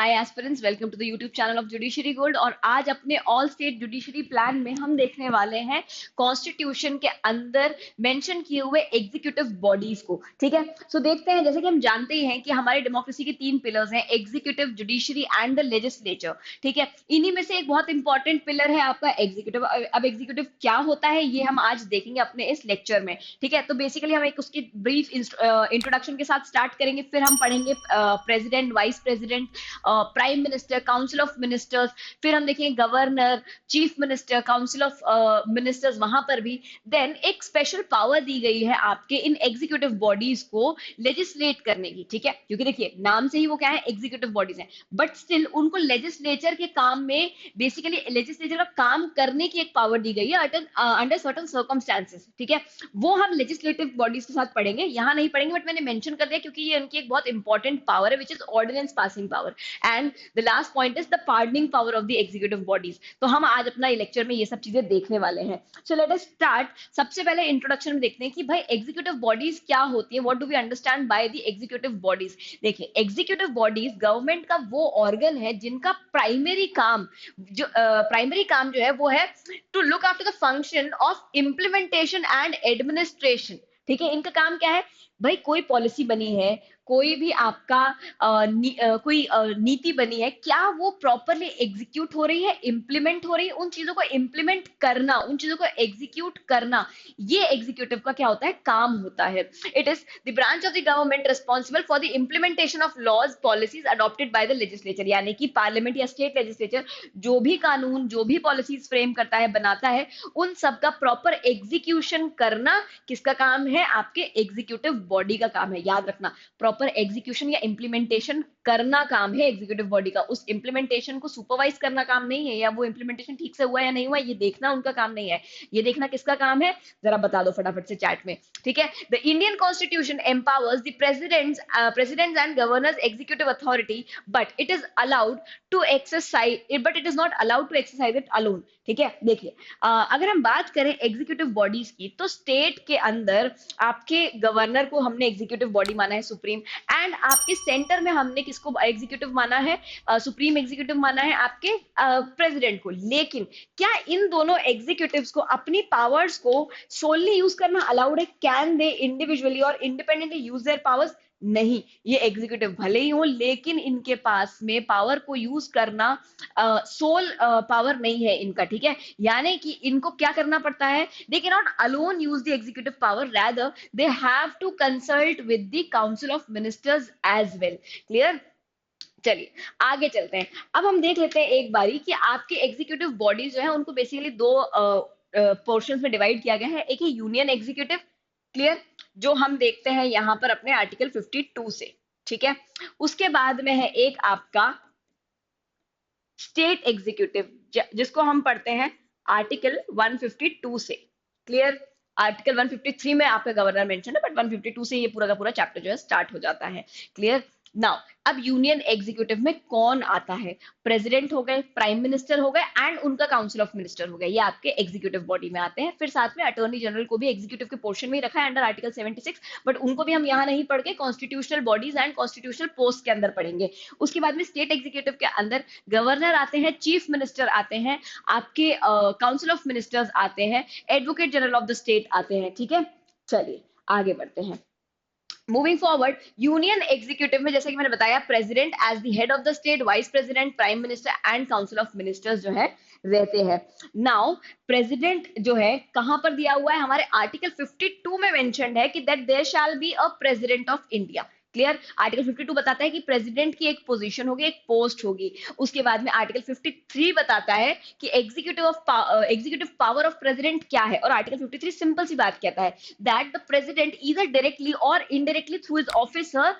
Hi aspirants, welcome to the YouTube channel of Judiciary Gold. और आज अपने all state judiciary plan में हम देखने वाले हैं कॉन्स्टिट्यूशन के अंदर मेंशन किए हुए एग्जीक्यूटिव बॉडीज को। ठीक है, सो देखते हैं। जैसे कि हम जानते ही हैं कि हमारे डेमोक्रेसी के तीन पिलर्स हैं, executive, judiciary and the legislature. ठीक है, इन्हीं में से एक बहुत इंपॉर्टेंट पिलर है आपका एग्जीक्यूटिव। अब एग्जीक्यूटिव क्या होता है ये हम आज देखेंगे अपने इस लेक्चर में। ठीक है, तो बेसिकली हम एक उसकी ब्रीफ इंट्रोडक्शन के साथ स्टार्ट करेंगे, फिर हम पढ़ेंगे president, vice president, prime minister, council of ministers, फिर हम देखेंगे governor, chief minister, council of ministers, वहां पर भी। देन एक स्पेशल पावर दी गई है आपके इन एग्जीक्यूटिव बॉडीज को लेजिस्लेट करने की। ठीक है, क्योंकि देखिए नाम से ही वो क्या है, एग्जीक्यूटिव बॉडीज हैं, बट स्टिल उनको लेजिस्लेचर के काम में, बेसिकली लेजिस्लेचर का काम करने की एक पावर दी गई है अंडर सर्टन सर्कमस्टांसेस। ठीक है, वो हम लेजिस्लेटिव बॉडीज के साथ पढ़ेंगे, यहाँ नहीं पढ़ेंगे, बट मैंने मेंशन कर दिया क्योंकि ये उनकी एक बहुत इंपॉर्टेंट पावर है, which is ordinance passing power. And the last point is the pardoning power of the executive bodies. तो हम आज अपना लेक्चर में ये सब चीजें देखने वाले हैं। So let us start. सबसे पहले इंट्रोडक्शन में देखते हैं कि भाई एग्जीक्यूटिव बॉडीज क्या होती है, what do we understand by the executive bodies. देखिए, एग्जीक्यूटिव बॉडीज गवर्नमेंट का वो ऑर्गन है जिनका प्राइमरी काम जो है वो है to look after the function of implementation and administration. ठीक है, इनका काम क्या है भाई, कोई पॉलिसी बनी है, कोई भी आपका कोई नीति बनी है, क्या वो प्रॉपरली एग्जीक्यूट हो रही है, इंप्लीमेंट हो रही है, उन चीजों को इंप्लीमेंट करना, उन चीजों को एग्जीक्यूट करना, ये एग्जीक्यूटिव का क्या होता है, काम होता है। It is the branch of the government responsible for the implementation of laws policies adopted by the legislature, यानी कि पार्लियामेंट या स्टेट लेजिस्लेचर जो भी कानून, जो भी पॉलिसीज फ्रेम करता है, बनाता है, उन सब का प्रॉपर एग्जीक्यूशन करना किसका काम है, आपके एग्जीक्यूटिव बॉडी का काम है। याद रखना, प्रॉपर एग्जीक्यूशन या इंप्लीमेंटेशन करना काम है एग्जीक्यूटिव बॉडी का। उस इंप्लीमेंटेशन को सुपरवाइज करना काम नहीं है, या वो इंप्लीमेंटेशन ठीक से हुआ या नहीं हुआ ये देखना उनका काम नहीं है। ये देखना किसका काम है, जरा बता दो फटाफट से चैट में। ठीक है, the Indian constitution empowers the presidents and governors executive authority, but it is allowed to exercise, but it is not allowed to exercise it alone. ठीक है, देखिए अगर हम बात करें एग्जीक्यूटिव बॉडीज की, तो स्टेट के अंदर आपके गवर्नर को हमने एग्जीक्यूटिव बॉडी माना है, सुप्रीम। एंड आपके सेंटर में हमने किसको एग्जीक्यूटिव माना है, सुप्रीम एग्जीक्यूटिव माना है आपके प्रेसिडेंट को। लेकिन क्या इन दोनों एग्जीक्यूटिव्स को अपनी पावर्स को सोलली यूज करना अलाउड है? कैन दे इंडिविजुअली और इंडिपेंडेंटली यूज देयर पावर्स? नहीं, ये एग्जीक्यूटिव भले ही हो, लेकिन इनके पास में पावर को यूज करना सोल पावर नहीं है इनका। ठीक है, यानी कि इनको क्या करना पड़ता है, they can not alone use the executive power, rather they have to consult with the council of ministers as well. Clear? चलिए आगे चलते हैं। अब हम देख लेते हैं एक बारी कि आपके एग्जीक्यूटिव बॉडीज जो है उनको बेसिकली दो पोर्शंस में डिवाइड किया गया है। एक है यूनियन एग्जीक्यूटिव, क्लियर, जो हम देखते हैं यहां पर अपने आर्टिकल 52 से। ठीक है, उसके बाद में है एक आपका स्टेट एग्जीक्यूटिव, जिसको हम पढ़ते हैं आर्टिकल 152 से। क्लियर? आर्टिकल 153 में आपका गवर्नर मेंशन है, बट 152 से ये पूरा का पूरा चैप्टर जो है स्टार्ट हो जाता है। क्लियर? नाउ अब यूनियन एग्जीक्यूटिव में कौन आता है, प्रेसिडेंट हो गए, प्राइम मिनिस्टर हो गए, एंड उनका काउंसिल ऑफ मिनिस्टर हो गए, ये आपके एग्जीक्यूटिव बॉडी में आते हैं। फिर साथ में अटॉर्नी जनरल को भी एग्जीक्यूटिव के पोर्शन में ही रखा है अंडर आर्टिकल 76, बट उनको भी हम यहाँ नहीं पढ़ के constitutional bodies and constitutional post के अंदर पढ़ेंगे। उसके बाद में स्टेट एग्जीक्यूटिव के अंदर गवर्नर आते हैं, चीफ मिनिस्टर आते हैं, आपके काउंसिल ऑफ मिनिस्टर्स आते हैं, advocate general of the state आते हैं। ठीक है, चलिए आगे बढ़ते हैं। मूविंग फॉरवर्ड, यूनियन एग्जीक्यूटिव में जैसे कि मैंने बताया, president as the head of the state, vice president, prime minister and council of ministers जो है रहते हैं। नाउ प्रेसिडेंट जो है कहां पर दिया हुआ है, हमारे आर्टिकल 52 में मेंशन्ड है कि that there shall be a president of India. Clear? Article 52 बताता है कि प्रेसिडेंट की एक पोजीशन होगी, एक पोस्ट होगी। उसके बाद में आर्टिकल 53 बताता है कि एग्जीक्यूटिव पावर ऑफ प्रेसिडेंट क्या है, और आर्टिकल 53 सिंपल सी बात कहता है that the president either directly or indirectly through his officer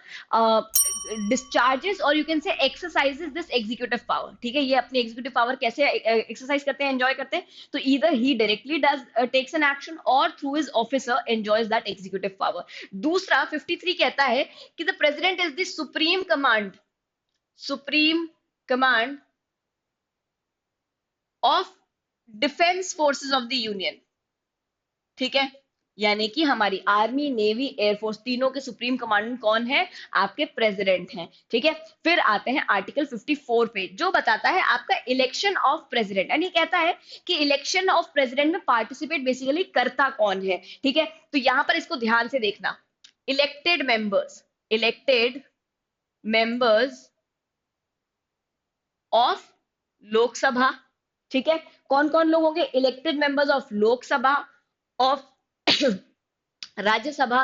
discharges or you can say exercises this executive power. ठीक है, ये अपनी एग्जीक्यूटिव पावर कैसे एक्सरसाइज करते हैं, एंजॉय करते हैं, तो either he directly does takes an action or through his officer enjoys that executive power. दूसरा 53 कहता है कि the president is the supreme command of defence forces of the union. ठीक है, यानी कि हमारी आर्मी, नेवी, एयरफोर्स तीनों के सुप्रीम कमांडेंट कौन है? आपके प्रेसिडेंट हैं, ठीक है। फिर आते हैं आर्टिकल 54 पे, जो बताता है आपका इलेक्शन ऑफ प्रेसिडेंट, यानी कहता है कि इलेक्शन ऑफ प्रेसिडेंट में पार्टिसिपेट बेसिकली करता कौन है, ठीक है। तो यहां पर इसको ध्यान से देखना, इलेक्टेड मेंबर्स ऑफ लोकसभा, ठीक है। कौन कौन लोग होंगे? Elected members of Lok Sabha, of Rajya Sabha,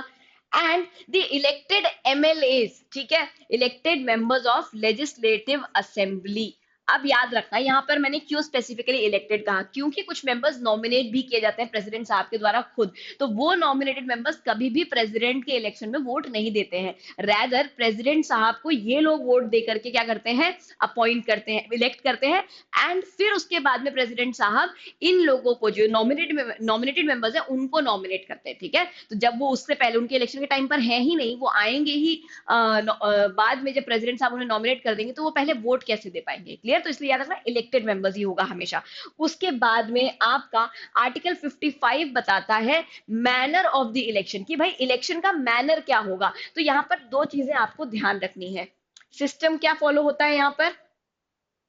and the elected MLAs, ठीक है, elected members of legislative assembly. अब याद रखना, यहाँ पर मैंने क्यों स्पेसिफिकली इलेक्टेड कहा, क्योंकि कुछ मेंबर्स नॉमिनेट भी किए जाते हैं प्रेसिडेंट साहब के द्वारा खुद, तो वो नॉमिनेटेड मेंबर्स कभी भी प्रेसिडेंट के इलेक्शन में वोट नहीं देते हैं। रैदर प्रेसिडेंट साहब को ये लोग वोट दे करके क्या करते हैं? अपॉइंट करते हैं, इलेक्ट करते हैं, एंड फिर उसके बाद में प्रेसिडेंट साहब इन लोगों को, जो नॉमिनेटेड मेंबर्स है, उनको नॉमिनेट करते हैं, ठीक है। तो जब वो उससे पहले उनके इलेक्शन के टाइम पर है ही नहीं, वो आएंगे ही बाद में, जब प्रेसिडेंट साहब उन्हें नॉमिनेट कर देंगे, तो वो पहले वोट कैसे दे पाएंगे? क्लियर? तो इसलिए याद रखना इलेक्टेड मेंबर्स ही होगा हमेशा। उसके बाद में आपका आर्टिकल 55 बताता है मैनर ऑफ द इलेक्शन, कि भाई इलेक्शन का मैनर क्या होगा। तो यहाँ पर दो चीजें आपको ध्यान रखनी है। सिस्टम क्या फॉलो होता है यहाँ पर?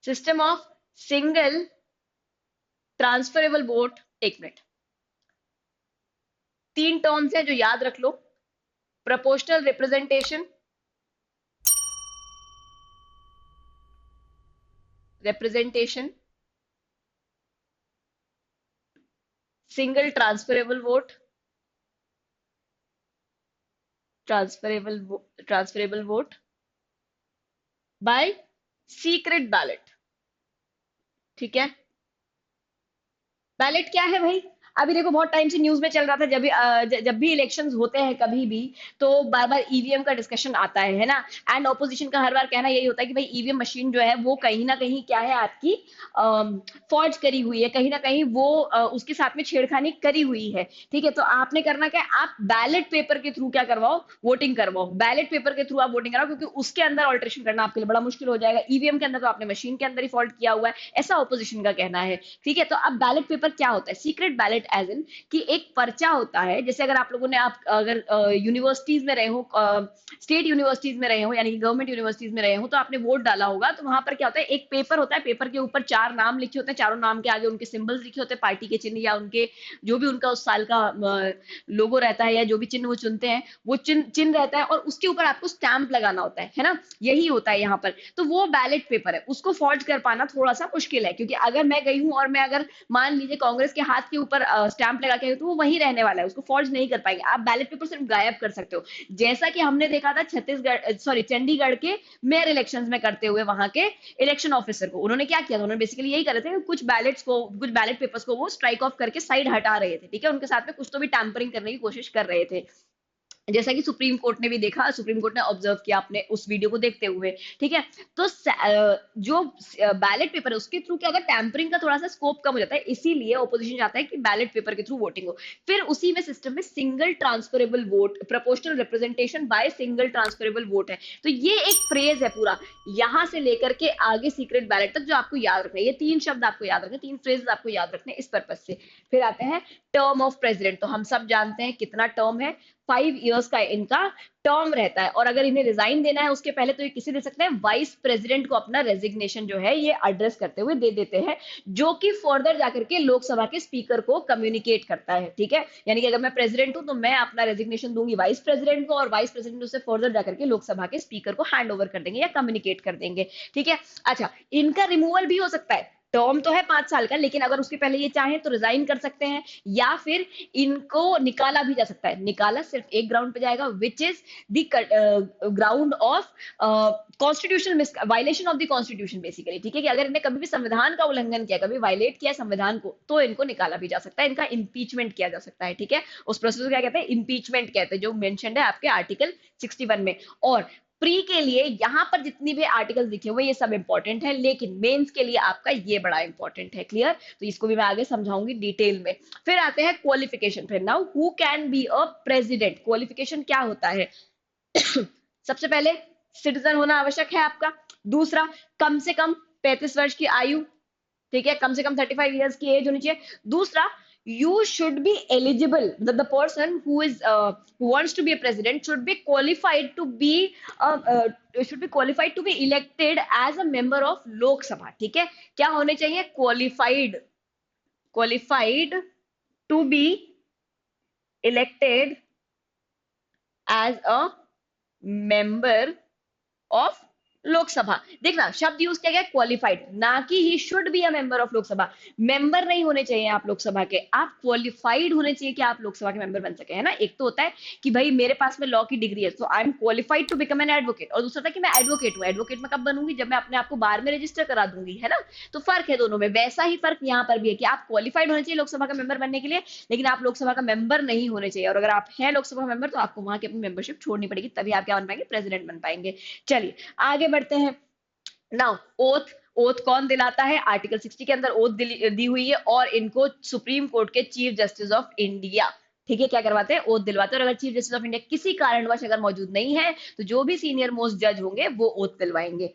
System of single transferable vote. एक मिनट, 3 टर्म्स हैं जो याद रख लो, proportional representation, single transferable vote by secret ballot, ठीक है। बैलेट क्या है भाई? अभी देखो, बहुत टाइम से न्यूज में चल रहा था, जब भी इलेक्शंस होते हैं कभी भी, तो बार बार ईवीएम का डिस्कशन आता है ना। एंड ऑपोजिशन का हर बार कहना यही होता है कि भाई ईवीएम मशीन जो है वो कहीं ना कहीं क्या है, आपकी फॉर्ज करी हुई है, कहीं ना कहीं वो उसके साथ में छेड़खानी करी हुई है, ठीक है। तो आपने करना क्या है, आप बैलेट पेपर के थ्रू क्या करवाओ? वोटिंग करवाओ। बैलेट पेपर के थ्रू आप वोटिंग कराओ, क्योंकि उसके अंदर ऑल्ट्रेशन करना आपके लिए बड़ा मुश्किल हो जाएगा। ईवीएम के अंदर तो आपने मशीन के अंदर ही फॉल्ट किया हुआ है, ऐसा ऑपोजिशन का कहना है, ठीक है। तो अब बैलेट पेपर क्या होता है? सीक्रेट बैलेट एज इन कि एक पर्चा होता है, जैसे अगर आप लोगों ने, आप अगर यूनिवर्सिटीज में रहे हो, स्टेट यूनिवर्सिटीज में रहे हो, यानी कि गवर्नमेंट यूनिवर्सिटीज में रहे हो, तो आपने वोट डाला होगा, तो वहां पर क्या होता है, एक पेपर होता है, पेपर के ऊपर 4 नाम लिखे होते हैं, चारों नाम के आगे उनके सिंबल्स लिखे होते हैं, पार्टी के चिन्ह या उनके जो भी उनका उस साल का लोगो रहता है, या जो भी चिन्ह वो चुनते हैं, वो चिन्ह रहता है, और उसके ऊपर आपको स्टैंप लगाना होता है ना। यही होता है यहाँ पर। तो वो बैलेट पेपर है, उसको फॉर्ज कर पाना थोड़ा सा मुश्किल है, क्योंकि अगर मैं गई हूं और मैं अगर मान लीजिए कांग्रेस के हाथ के ऊपर स्टैंप लगा के आई हूं, तो वो वहीं रहने वाला है, उसको फॉर्ज नहीं कर पाएंगे। आप बैलेट पेपर सिर्फ गायब कर सकते हो, जैसा कि हमने देखा था छत्तीसगढ़, सॉरी, चंडीगढ़ के मेयर इलेक्शंस में करते हुए, वहां के इलेक्शन ऑफिसर को उन्होंने क्या किया था, उन्होंने बेसिकली यही करे थे कि कुछ बैलेट पेपर्स को वो स्ट्राइक ऑफ करके साइड हटा रहे थे, ठीक है। उनके साथ में कुछ तो भी टैंपरिंग करने की कोशिश कर रहे थे, जैसा कि सुप्रीम कोर्ट ने भी देखा, सुप्रीम कोर्ट ने ऑब्जर्व किया अपने उस वीडियो को देखते हुए, ठीक है। तो जो बैलेट पेपर है उसके थ्रू क्या होगा, टैंपरिंग का थोड़ा सा स्कोप कम हो जाता है, इसीलिए ऑपोजिशन चाहता है कि बैलेट पेपर के थ्रू वोटिंग हो। फिर उसी में सिस्टम में single transferable vote, proportional representation by single transferable vote है। तो ये एक फ्रेज है पूरा, यहां से लेकर के आगे सीक्रेट बैलेट तक, जो आपको याद रखना है, ये 3 शब्द आपको याद रखने, 3 फ्रेज आपको याद रखने इस पर्पज से। फिर आते हैं टर्म ऑफ प्रेसिडेंट। तो हम सब जानते हैं कितना टर्म है, 5 इयर्स का इनका टर्म रहता है, और अगर इन्हें रिजाइन देना है उसके पहले तो ये किसे दे सकते हैं, वाइस प्रेसिडेंट को अपना रेजिग्नेशन जो है ये एड्रेस करते हुए दे देते हैं, जो कि फर्दर जाकर के लोकसभा के स्पीकर को कम्युनिकेट करता है, ठीक है। यानी कि अगर मैं प्रेसिडेंट हूं तो मैं अपना रेजिग्नेशन दूंगी वाइस प्रेसिडेंट को, और वाइस प्रेसिडेंट उससे फर्दर जाकर के लोकसभा के स्पीकर को हैंड ओवर कर देंगे या कम्युनिकेट कर देंगे, ठीक है। अच्छा, इनका रिमूवल भी हो सकता है, टर्म तो है 5 साल का, लेकिन अगर उसके पहले ये चाहें तो रिजाइन कर सकते हैं, या फिर इनको निकाला भी जा सकता है। निकाला सिर्फ एक ग्राउंड पे जाएगा, which is the ground of constitution violation of the constitution basically, ठीक है। कि अगर इन्हें कभी भी संविधान का उल्लंघन किया, कभी वायलेट किया संविधान को, तो इनको निकाला भी जा सकता है, इनका इम्पीचमेंट किया जा सकता है, ठीक है। उस प्रोसेस को क्या कहते हैं, इम्पीचमेंट कहते हैं, जो मेंशन्ड है आपके आर्टिकल 61 में। और प्री के लिए यहाँ पर जितनी भी आर्टिकल्स लिखे हुए ये सब इंपॉर्टेंट है, लेकिन मेंस के लिए आपका ये बड़ा इंपॉर्टेंट है, क्लियर। तो इसको भी मैं आगे समझाऊंगी डिटेल में। फिर आते हैं क्वालिफिकेशन। फिर now who can be a president, qualification क्या होता है? सबसे पहले सिटीजन होना आवश्यक है आपका। दूसरा, कम से कम 35 वर्ष की आयु, ठीक है, कम से कम 35 इयर्स की एज होनी चाहिए। दूसरा, you should be eligible. The person who is who wants to be a president should be qualified to be elected as a member of Lok Sabha. ठीक है, क्या होने चाहिए? Qualified to be elected as a member of Lok Sabha. देखना शब्द use किया गया qualified, ना कि he should be a member of Lok Sabha. Member नहीं होने चाहिए आप लोकसभा के, आप क्वालिफाइड होने चाहिए कि आप लोकसभा के मेंबर बन सके, है ना. एक तो होता है कि भाई मेरे पास में लॉ की डिग्री है, so I am qualified to become an advocate, और दूसरा था कि मैं एडवोकेट हूँ. एडवोकेट में कब बनूंगी? जब मैं अपने आप को बार में रजिस्टर करा दूंगी, है ना. तो फर्क है दोनों में. वैसा ही फर्क यहाँ पर भी है कि आप क्वालिफाइड होने चाहिए लोकसभा का मेंबर बनने के लिए, लेकिन आप लोकसभा का मेंबर नहीं होने चाहिए. और अगर आप हैं लोकसभा मेंबर तो आपको वहां की अपनी मेंबरशिप छोड़नी पड़ेगी, तभी आप क्या बन पाएंगे? प्रेसिडेंट बन पाएंगे. चलिए आगे बढ़ते हैं. नाउ ओथ, ओथ कौन दिलाता है? आर्टिकल 60 के अंदर ओथ दी हुई है, और इनको सुप्रीम कोर्ट के चीफ जस्टिस ऑफ इंडिया, ठीक है, क्या करवाते हैं? ओथ दिलवाते हैं. और अगर चीफ जस्टिस ऑफ इंडिया किसी कारणवश अगर मौजूद नहीं है, तो जो भी सीनियर मोस्ट जज होंगे वो ओथ दिलवाएंगे.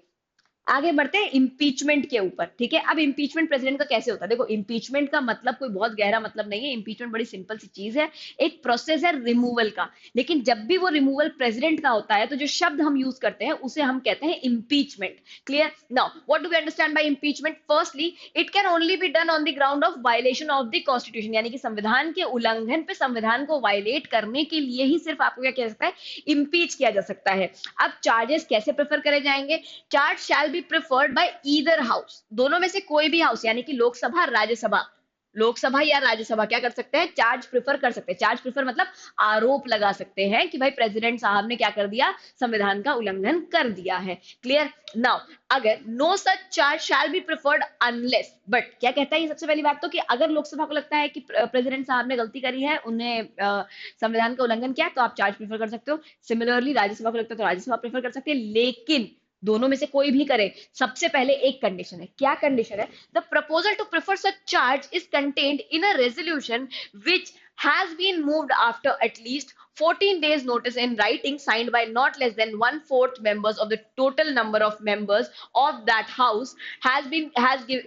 आगे बढ़ते हैं इम्पीचमेंट के ऊपर. ठीक है, अब इम्पीचमेंट प्रेसिडेंट का कैसे होता है? देखो, इम्पीचमेंट का मतलब कोई बहुत गहरा मतलब नहीं है. इम्पीचमेंट बड़ी सिंपल सी चीज है, एक प्रोसेस है रिमूवल का. लेकिन जब भी वो रिमूवल प्रेसिडेंट का होता है, तो जो शब्द हम यूज करते हैं उसे हम कहते हैं impeachment. Clear? Now what do we understand by impeachment? Firstly, it can only be done on the ground of violation of the constitution, यानी कि संविधान के उल्लंघन पे, संविधान को वायलेट करने के लिए ही सिर्फ आपको क्या किया सकता है? इम्पीच किया जा सकता है. अब चार्जेस कैसे प्रेफर करे जाएंगे? Charge shall be preferred bye either house, दोनों में से कोई भी हाउस, यानी कि लोकसभा, राज्यसभा. लोकसभा या राज्यसभा क्या कर सकते हैं? चार्ज प्रेफर कर सकते हैं. चार्ज प्रेफर मतलब आरोप लगा सकते हैं कि भाई प्रेसिडेंट साहब ने क्या कर दिया? संविधान का उल्लंघन कर दिया है. क्लियर? नाउ अगर no such charge shall be preferred unless, but क्या कहता है ये? सबसे पहली बात तो कि अगर लोकसभा को लगता है कि प्रेसिडेंट साहब ने गलती करी है, उन्हें संविधान का उल्लंघन किया, तो आप चार्ज प्रेफर कर सकते हो. सिमिलरली राज्यसभा को लगता है तो राज्यसभा प्रेफर कर सकते हैं. लेकिन दोनों में से कोई भी करे, सबसे पहले एक कंडीशन है. क्या कंडीशन है? The proposal to prefer such charge is contained in a resolution which has been moved after at least 14 days notice in writing, signed by not less than 1/4 members of the total number of members of that house, has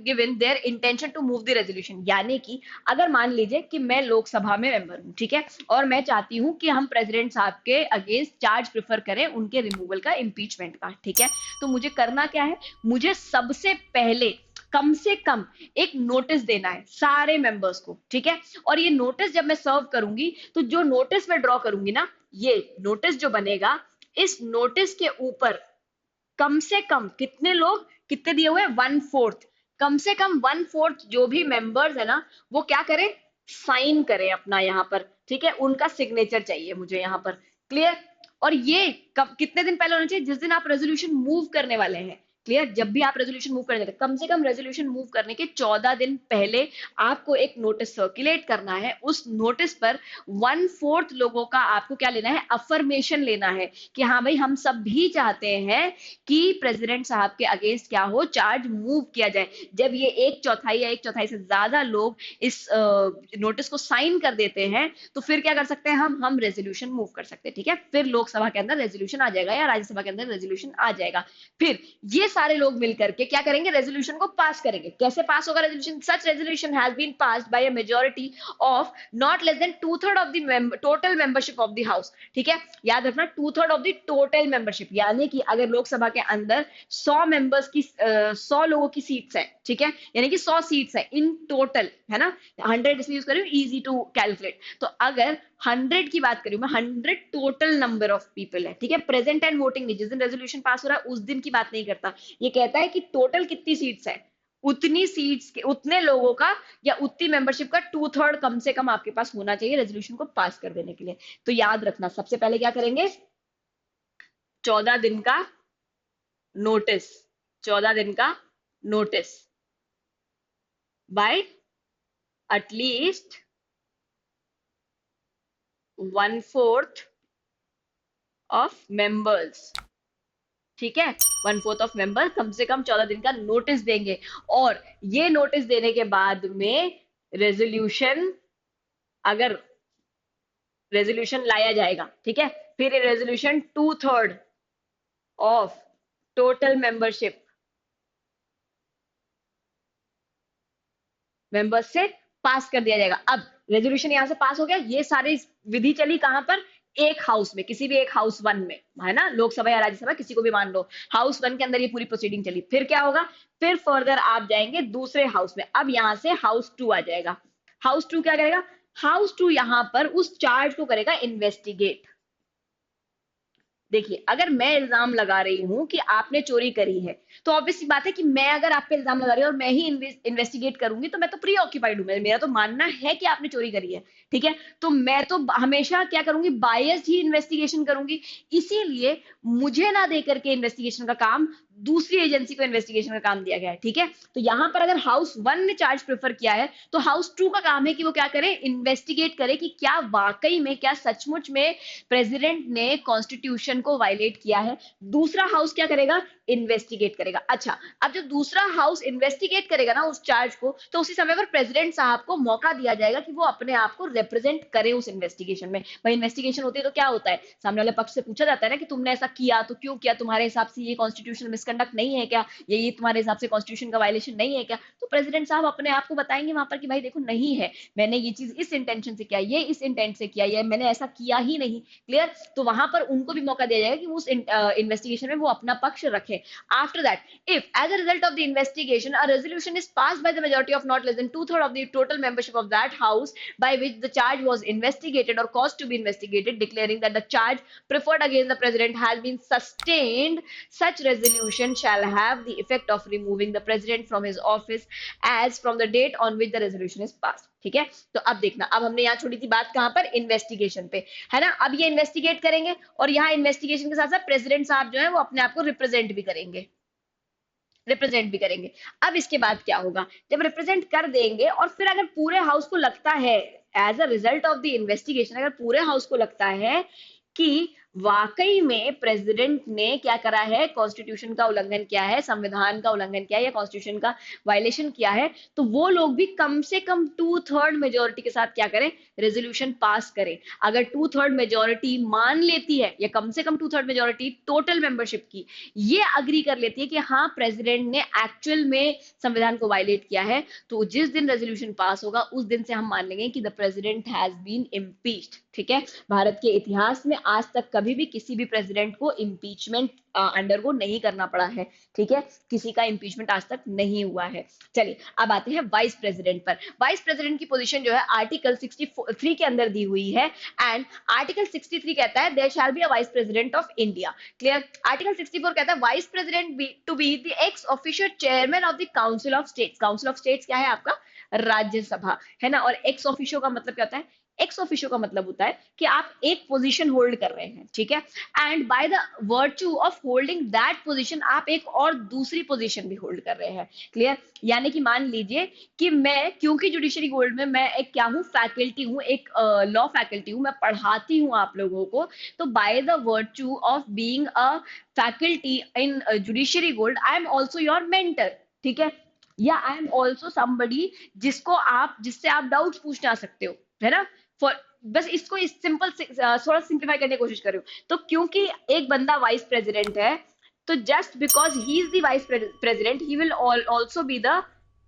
given their intention to move the resolution. यानी कि अगर मान लीजिए कि मैं लोकसभा में member हूं, ठीक है, और मैं चाहती हूं कि हम प्रेसिडेंट साहब के अगेंस्ट चार्ज प्रेफर करें, उनके रिमूवल का, इम्पीचमेंट का. ठीक है, तो मुझे करना क्या है? मुझे सबसे पहले कम से कम एक नोटिस देना है सारे मेंबर्स को. ठीक है, और ये नोटिस जब मैं सर्व करूंगी, तो जो नोटिस मैं ड्रॉ करूंगी ना, ये नोटिस जो बनेगा, इस नोटिस के ऊपर कम से कम कितने लोग, कितने दिए हुए? 1/4. कम से कम 1/4 जो भी मेंबर्स है ना, वो क्या करें? साइन करें अपना यहाँ पर. ठीक है, उनका सिग्नेचर चाहिए मुझे यहाँ पर. क्लियर? और ये कितने दिन पहले होना चाहिए? जिस दिन आप रेजोल्यूशन मूव करने वाले हैं. क्लियर? जब भी आप रेजोल्यूशन मूव करने जाते हैं, कम से कम रेजोल्यूशन मूव करने के 14 दिन पहले आपको एक नोटिस सर्कुलेट करना है. उस नोटिस पर 1/4 लोगों का आपको क्या लेना है? अफर्मेशन लेना है कि हाँ भाई, हम सब भी चाहते हैं कि प्रेसिडेंट साहब के अगेंस्ट क्या हो? चार्ज मूव किया जाए. जब ये 1/4 या 1/4 से ज्यादा लोग इस नोटिस को साइन कर देते हैं, तो फिर क्या कर सकते हैं? हम रेजोल्यूशन मूव कर सकते हैं. ठीक है, फिर लोकसभा के अंदर रेजोल्यूशन आ जाएगा या राज्यसभा के अंदर रेजोल्यूशन आ जाएगा. फिर ये सारे लोग मिलकर के क्या करेंगे? रेजोल्यूशन को पास करेंगे. कैसे पास होगा resolution? Such resolution has been passed by a majority of not less than 2/3 of the total membership of the house. ठीक है, याद रखना 2/3 ऑफ द टोटल मेंबरशिप, यानी कि अगर लोकसभा के अंदर 100 मेंबर्स की 100 लोगों की सीट्स है, ठीक है, यानी कि 100 सीट्स है इन टोटल, है ना. 100 इसलिए यूज कर रही हूँ, इजी टू कैलकुलेट. तो अगर 100 की बात करूं मैं, 100 टोटल नंबर ऑफ पीपल है. ठीक है, प्रेजेंट एंड वोटिंग नहीं, जिस दिन रेजोल्यूशन पास हो रहा है उस दिन की बात नहीं करता. ये कहता है कि टोटल कितनी सीट्स है, उतनी सीट्स के उतने लोगों का या उतनी मेंबरशिप का 2/3 कम से कम आपके पास होना चाहिए रेजोल्यूशन को पास कर देने के लिए. तो याद रखना, सबसे पहले क्या करेंगे? 14 दिन का नोटिस, 14 दिन का notice bye at least 1/4 of members. ठीक है, 1/4 ऑफ मेंबर कम से कम 14 दिन का नोटिस देंगे. और ये नोटिस देने के बाद में रेजोल्यूशन, अगर रेजोल्यूशन लाया जाएगा, ठीक है, फिर ये resolution 2/3 of total membership members से पास कर दिया जाएगा। अब रेजोल्यूशन यहाँ से पास हो गया, ये सारी विधि चली कहाँ पर, एक हाउस में, किसी भी एक हाउस वन में, है ना, लोकसभा या राज्यसभा किसी को भी मान लो, हाउस वन के अंदर ये पूरी प्रोसीडिंग चली। फिर क्या होगा, फिर फर्दर आप जाएंगे दूसरे हाउस में। अब यहाँ से हाउस टू आ जाएगा। हाउस टू क्या करेगा, हाउस टू यहाँ पर उस चार्ज को करेगा इन्वेस्टिगेट। देखिए, अगर मैं इल्जाम लगा रही हूं कि आपने चोरी करी है, तो ऑब्वियसली बात है कि मैं अगर आप पे इल्जाम लगा रही हूँ और मैं ही इन्वेस्टिगेट करूंगी, तो मैं तो प्री ऑक्यूपाइड हूँ, मेरा तो मानना है कि आपने चोरी करी है, ठीक है। तो मैं तो हमेशा क्या करूंगी, बायस्ड ही इन्वेस्टिगेशन करूंगी। इसीलिए मुझे ना दे करके इन्वेस्टिगेशन का काम दूसरी एजेंसी को इन्वेस्टिगेशन का काम दिया गया है, ठीक है। तो यहां पर अगर हाउस वन ने चार्ज प्रेफर किया है, तो हाउस टू का काम है कि वो क्या करे, इन्वेस्टिगेट करे कि क्या वाकई में, क्या सचमुच में प्रेसिडेंट ने कॉन्स्टिट्यूशन को वायलेट किया है। दूसरा हाउस क्या करेगा, इन्वेस्टिगेट करेगा। अच्छा, अब जब दूसरा हाउस इन्वेस्टिगेट करेगा ना उस चार्ज को, तो उसी समय पर प्रेसिडेंट साहब को मौका दिया जाएगा कि वो अपने आप को रिप्रेजेंट करे उस इन्वेस्टिगेशन में। भाई इन्वेस्टिगेशन होती है तो क्या होता है, सामने वाले पक्ष से पूछा जाता है ना कि तुमने ऐसा किया तो क्यों किया, तुम्हारे हिसाब से ये कॉन्स्टिट्यूशनल मिसकंडक्ट नहीं है क्या, ये तुम्हारे हिसाब से कॉन्स्टिट्यूशन का वायलेशन नहीं है क्या। तो प्रेसिडेंट साहब अपने आप को बताएंगे वहां पर कि भाई देखो नहीं है, मैंने ये चीज इस इंटेंशन से किया, ये इस इंटेंट से किया, ये मैंने ऐसा किया ही नहीं। क्लियर। तो वहां पर उनको भी मौका दिया जाएगा कि उस इन्वेस्टिगेशन में वो अपना पक्ष रखे। After that, if as a result of the investigation a resolution is passed by the majority of not less than two-thirds of the total membership of that house by which the charge was investigated or caused to be investigated, declaring that the charge preferred against the president has been sustained, such resolution shall have the effect of removing the president from his office as from the date on which the resolution is passed। ठीक है। तो अब देखना, अब हमने यहाँ छोड़ी थी बात कहां पर, इन्वेस्टिगेशन पे, है ना। अब ये इन्वेस्टिगेट करेंगे और यहाँ इन्वेस्टिगेशन के साथ साथ प्रेसिडेंट साहब जो है वो अपने आप को रिप्रेजेंट भी करेंगे, रिप्रेजेंट भी करेंगे। अब इसके बाद क्या होगा, जब रिप्रेजेंट कर देंगे और फिर अगर पूरे हाउस को लगता है, as a result of the investigation, अगर पूरे हाउस को लगता है कि वाकई में प्रेसिडेंट ने क्या करा है, कॉन्स्टिट्यूशन का उल्लंघन किया है, संविधान का उल्लंघन किया है या कॉन्स्टिट्यूशन का वायलेशन किया है, तो वो लोग भी कम से कम 2/3 मेजोरिटी के साथ क्या करें, रेजोल्यूशन पास करें। अगर 2/3 मेजोरिटी मान लेती है, या कम से कम 2/3 मेजोरिटी टोटल मेंबरशिप की ये अग्री कर लेती है कि हाँ प्रेसिडेंट ने एक्चुअल में संविधान को वायलेट किया है, तो जिस दिन रेजोल्यूशन पास होगा उस दिन से हम मान लेंगे कि the president has been impeached. ठीक है। भारत के इतिहास में आज तक कभी भी किसी भी प्रेसिडेंट को इम्पीचमेंट अंडरगो नहीं करना पड़ा है। ठीक है, किसी का इम्पीचमेंट आज तक नहीं हुआ है। चलिए अब आते हैं वाइस प्रेसिडेंट पर। वाइस प्रेसिडेंट की पोजीशन जो है आर्टिकल 63 के अंदर दी हुई है, एंड आर्टिकल 63 कहता है there shall be a vice president of India. Clear. Article 64 कहता है vice president to be the ex officio chairman of the council of states. Council of states क्या है आपका, राज्यसभा, है ना। और एक्स ऑफिशियो का मतलब क्या होता है, एक्स ऑफिशियो का मतलब होता है कि आप एक पोजीशन होल्ड कर रहे हैं, ठीक है, and by the virtue of holding that position आप एक और दूसरी पोजीशन भी होल्ड कर रहे हैं। क्लियर। यानी कि मान लीजिए कि मैं, क्योंकि जुडिशरी गोल्ड में मैं एक क्या हूं, फैकल्टी हूं, एक लॉ फैकल्टी हूं, मैं पढ़ाती हूं आप लोगों को, तो by the virtue of being a faculty in judiciary gold I am also your mentor. ठीक है, या आई एम ऑल्सो समबडी जिससे आप डाउट्स पूछना सकते हो, है ना। फॉर बस इसको इस सिंपल थोड़ा सिंप्लीफाई करने की कोशिश कर रही हूँ। तो क्योंकि एक बंदा वाइस प्रेसिडेंट है, तो just because he is the vice president he will also be the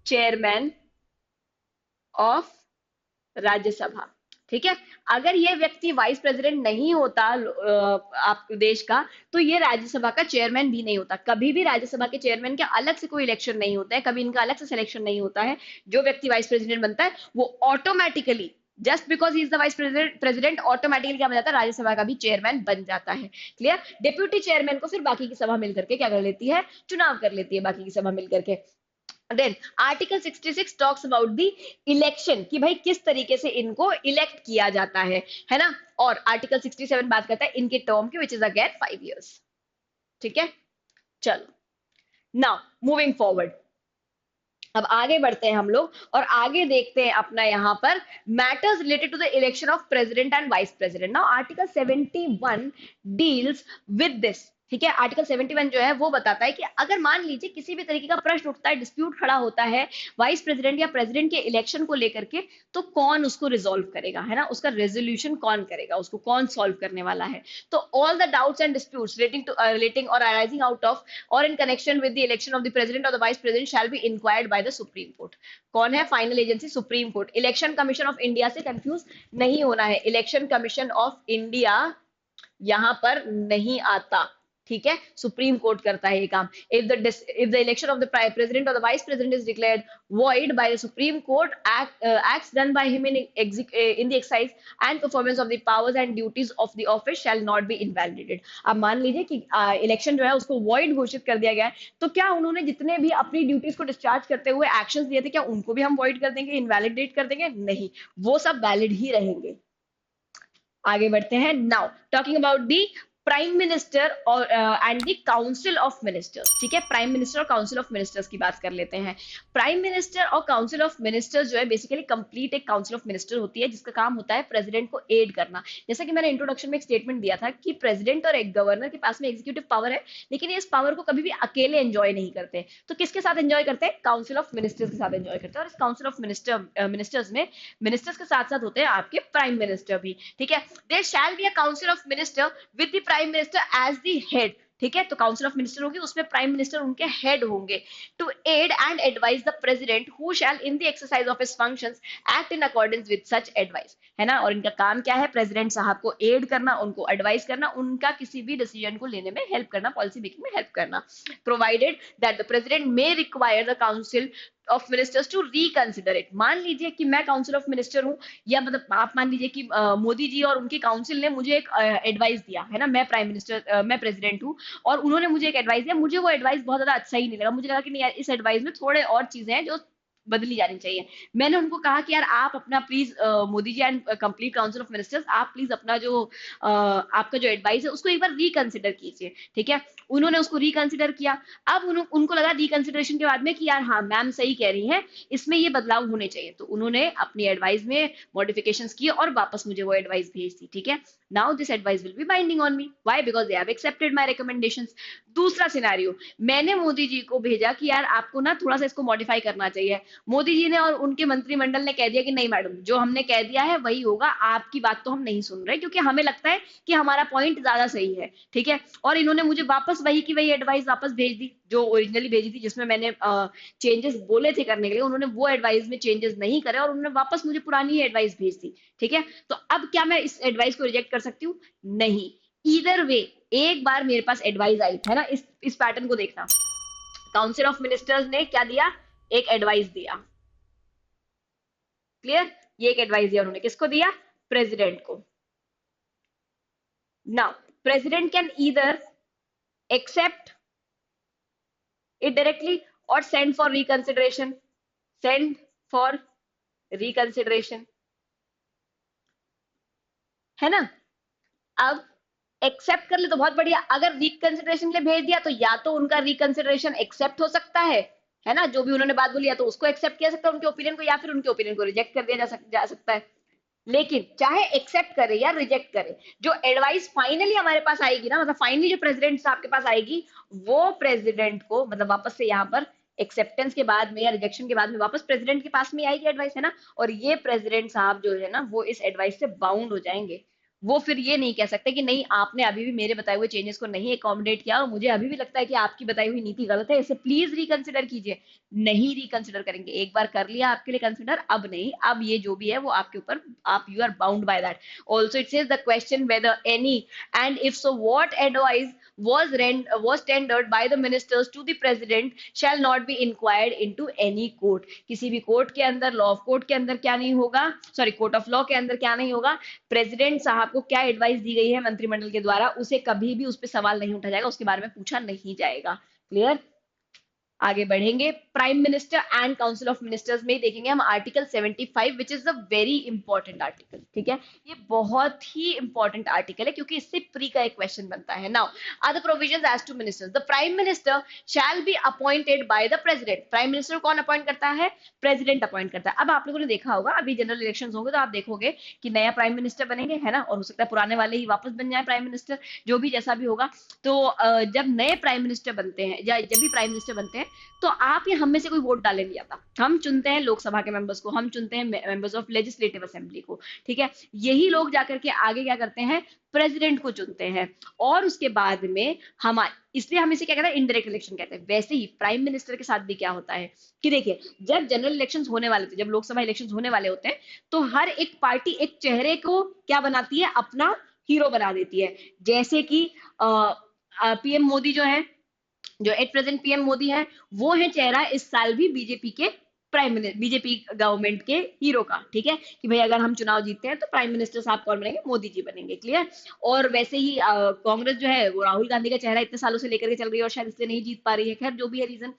chairman of Rajya Sabha. ठीक है। अगर ये व्यक्ति वाइस प्रेसिडेंट नहीं होता आप देश का, तो ये राज्यसभा का चेयरमैन भी नहीं होता। कभी भी राज्यसभा के चेयरमैन के अलग से कोई इलेक्शन नहीं होता है, कभी इनका अलग से सिलेक्शन नहीं होता है। जो व्यक्ति वाइस प्रेसिडेंट बनता है वो automatically, just because he is the vice president, automatically क्या बन जाता है, राज्यसभा का भी चेयरमैन बन जाता है। क्लियर। डिप्यूटी चेयरमैन को फिर बाकी की सभा मिलकर के क्या कर लेती है, चुनाव कर लेती है बाकी की सभा मिलकर के। Then article 66 talks about the election, कि भाई किस तरीके से इनको इलेक्ट किया जाता है ना। और आर्टिकल 67 बात करता है इनके टर्म की, विच इज अगेन 5 years। ठीक है। चलो नाउ मूविंग फॉरवर्ड, अब आगे बढ़ते हैं हम लोग और आगे देखते हैं अपना यहाँ पर matters related to the election of president and vice president. Now article 71 deals with this. ठीक है, आर्टिकल 71 जो है वो बताता है कि अगर मान लीजिए किसी भी तरीके का प्रश्न उठता है, डिस्प्यूट खड़ा होता है वाइस प्रेसिडेंट या प्रेसिडेंट के इलेक्शन को लेकर के, तो कौन उसको रिजॉल्व करेगा, है ना, उसका रेजोल्यूशन कौन करेगा, उसको कौन सॉल्व करने वाला है। तो all the doubts and disputes relating or arising out of or in connection with the election of the president or the vice president shall be inquired by the supreme court. कौन है final agency? Supreme court. Election commission of India से confuse नहीं होना है, election commission of India यहां पर नहीं आता, ठीक है, सुप्रीम कोर्ट करता है ये काम। If the election of the president or the vice president is declared void by the supreme court, acts done by him in the exercise and performance of the powers and duties of the office shall not be invalidated। अब मान लीजिए कि election जो है उसको void घोषित कर दिया गया है, तो क्या उन्होंने जितने भी अपनी ड्यूटीज को डिस्चार्ज करते हुए एक्शंस लिए थे, क्या उनको भी हम void कर देंगे, इनवैलिडेट कर देंगे? नहीं, वो सब वैलिड ही रहेंगे। आगे बढ़ते हैं। Now talking about the prime minister और and the council of ministers, ठीक है, प्राइम मिनिस्टर और काउंसिल ऑफ मिनिस्टर्स की बात कर लेते हैं। प्राइम मिनिस्टर और काउंसिल ऑफ मिनिस्टर्स जो है बेसिकली कंप्लीट एक काउंसिल ऑफ मिनिस्टर होती है जिसका काम होता है प्रेसिडेंट को एड करना। जैसा कि मैंने इंट्रोडक्शन में एक स्टेटमेंट दिया था कि प्रेसिडेंट और एक गवर्नर के पास में एग्जीक्यूटिव पावर है, लेकिन ये इस पावर को कभी भी अकेले एंजॉय नहीं करते। तो किसके साथ एंजॉय करते हैं? काउंसिल ऑफ मिनिस्टर्स के साथ एंजॉय करते हैं। और इस काउंसिल ऑफ मिनिस्टर्स में मिनिस्टर्स के साथ साथ होते हैं आपके प्राइम मिनिस्टर भी, ठीक है। There shall be a council of minister with the prime minister as the head, ठीक है। तो काउंसिल ऑफ मिनिस्टर होगी, उसमें प्राइम मिनिस्टर उनके हेड होंगे। To aid and advise the president who shall in the exercise of his functions act in accordance with such advice, है ना। और इनका काम क्या है? प्रेसिडेंट साहब को एड करना, उनको एडवाइस करना, उनका किसी भी डिसीजन को लेने में हेल्प करना, पॉलिसी मेकिंग में हेल्प करना। Provided that the president may require the council of ministers to reconsider it. मान लीजिए कि मैं काउंसिल ऑफ मिनिस्टर हूं, या मतलब आप मान लीजिए कि मोदी जी और उनकी काउंसिल ने मुझे एक एडवाइस दिया, है ना, मैं प्राइम मिनिस्टर, मैं प्रेसिडेंट हूं, और उन्होंने मुझे एक एडवाइस दिया, मुझे वो एडवाइस बहुत ज्यादा अच्छा ही नहीं लगा, मुझे लगा कि नहीं यार, इस एडवाइस में थोड़े और चीजें हैं जो बदली जानी चाहिए। मैंने उनको कहा कि यार आप अपना please, Modi ji and complete council of ministers, आप प्लीज अपना जो आपका जो एडवाइस है उसको एक बार रिकंसिडर कीजिए, ठीक है। उन्होंने उसको रिकंसिडर किया। अब उनको लगा रिकंसिडरेशन के बाद में कि यार हाँ मैम सही कह रही हैं, इसमें ये बदलाव होने चाहिए, तो उन्होंने अपनी एडवाइस में मॉडिफिकेशंस किए और वापस मुझे वो एडवाइस भेज दी, ठीक है। Now this advice will be binding on me, why? Because they have accepted my recommendations. दूसरा सिनेरियो, मैंने मोदी जी को भेजा कि यार आपको ना थोड़ा सा इसको मॉडिफाई करना चाहिए। मोदी जी ने और उनके मंत्रिमंडल ने कह दिया कि नहीं मैडम, जो हमने कह दिया है वही होगा, आपकी बात तो हम नहीं सुन रहे, क्योंकि हमें लगता है कि हमारा पॉइंट ज्यादा सही है, ठीक है। और इन्होंने मुझे वापस वही की वही एडवाइस वापस भेज दी जो ओरिजिनली भेजी थी, जिसमें मैंने चेंजेस बोले थे करने के लिए, उन्होंने वो एडवाइस में चेंजेस नहीं करे और उन्होंने वापस मुझे पुरानी ही एडवाइस भेज दी, ठीक है। तो अब क्या मैं इस एडवाइस को रिजेक्ट कर सकती हूँ? नहीं। ईदर वे, एक बार मेरे पास एडवाइस आई, है ना, इस पैटर्न को देखना। काउंसिल ऑफ मिनिस्टर्स ने क्या दिया? एक एडवाइस दिया, क्लियर। ये एक एडवाइस दिया उन्होंने, किसको दिया? प्रेसिडेंट को। Now president can either accept it directly or send for reconsideration, send for reconsideration, है ना। अब एक्सेप्ट कर ले तो बहुत बढ़िया, अगर रिकंसिडरेशन के लिए भेज दिया तो या तो उनका रिकंसिडरेशन एक्सेप्ट हो सकता है ना, जो भी उन्होंने बात बोली या तो उसको एक्सेप्ट किया सकता है उनके ओपिनियन को, या फिर उनके ओपिनियन को रिजेक्ट कर दिया जा सकता है। लेकिन चाहे एक्सेप्ट करे या रिजेक्ट करे, जो एडवाइस फाइनली हमारे पास आएगी ना, मतलब फाइनली जो प्रेसिडेंट साहब के पास आएगी, वो प्रेसिडेंट को मतलब वापस से यहाँ पर एक्सेप्टेंस के बाद में या रिजेक्शन के बाद में वापस प्रेसिडेंट के पास में आएगी एडवाइस, है ना। और ये प्रेसिडेंट साहब जो है ना, वो इस एडवाइस से बाउंड हो जाएंगे। वो फिर ये नहीं कह सकते कि नहीं आपने अभी भी मेरे बताए हुए चेंजेस को नहीं अकोमोडेट किया और मुझे अभी भी लगता है कि आपकी बताई हुई नीति गलत है, इसे प्लीज रिकंसिडर कीजिए। नहीं रिकंसिडर करेंगे, एक बार कर लिया आपके लिए कंसिडर, अब नहीं, अब ये जो भी है वो आपके ऊपर, आप you are bound by that. Also it says the question whether any and if so what advice was tendered by the ministers to the president shall not be inquired into any court। किसी भी court के अंदर, law of court के अंदर क्या नहीं होगा, sorry court of law के अंदर क्या नहीं होगा, प्रेसिडेंट साहब को क्या एडवाइस दी गई है मंत्रिमंडल के द्वारा, उसे कभी भी उस पर सवाल नहीं उठा जाएगा, उसके बारे में पूछा नहीं जाएगा। क्लियर। आगे बढ़ेंगे, prime minister and council of ministers में देखेंगे हम article 75 which is a very important article, ठीक है, ये बहुत ही इंपॉर्टेंट आर्टिकल है क्योंकि इससे प्री का एक क्वेश्चन बनता है। Now other provisions as to ministers, the prime minister shall be appointed by the president, prime minister कौन अपॉइंट करता है, प्रेसिडेंट अपॉइंट करता है। अब आप लोगों ने देखा होगा अभी जनरल इलेक्शंस होंगे तो आप देखोगे कि नया प्राइम मिनिस्टर बनेंगे, है ना, और हो सकता है पुराने वाले ही वापस बन जाए प्राइम मिनिस्टर, जो भी जैसा भी होगा। तो जब नए प्राइम मिनिस्टर बनते हैं या जब भी प्राइम मिनिस्टर बनते हैं तो आप या हम में से कोई वोट डाले नहीं आता, हम चुनते हैं लोकसभा के मेंबर्स को, हम चुनते हैं मेंबर्स ऑफ लेजिस्लेटिव असेंबली को, ठीक है, यही लोग जाकर के आगे क्या करते हैं, प्रेसिडेंट को चुनते हैं, और उसके बाद में हमारे, इसलिए हम इसे क्या कहते हैं, इनडायरेक्ट इलेक्शन कहते हैं। वैसे ही प्राइम मिनिस्टर के साथ भी क्या होता है कि देखिए, जब जनरल इलेक्शंस होने वाले थे, जब लोकसभा इलेक्शंस होने वाले होते हैं, तो हर एक पार्टी एक चेहरे को क्या बनाती है, अपना हीरो बना देती है। जैसे कि पीएम मोदी जो है, जो एट प्रेजेंट पीएम मोदी है, वो है चेहरा इस साल भी बीजेपी के प्राइम मिनिस्टर, बीजेपी गवर्नमेंट के हीरो का, ठीक है, कि भाई अगर हम चुनाव जीतते हैं तो प्राइम मिनिस्टर साहब कौन बनेंगे, मोदी जी बनेंगे, क्लियर। और वैसे ही कांग्रेस जो है वो राहुल गांधी का चेहरा इतने सालों से लेकर के चल रही है और शायद इसलिए नहीं जीत पा रही है, खैर जो भी है रीजन।